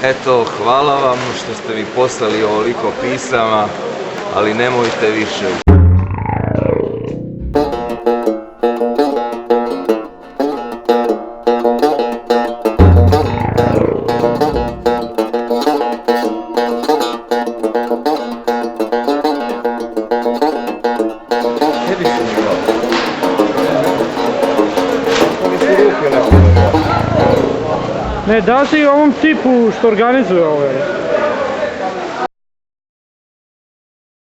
Eto, hvala vam što ste mi poslali ovoliko pisama, ali nemojte više. Ne, da si ovom tipu što organizuje ove.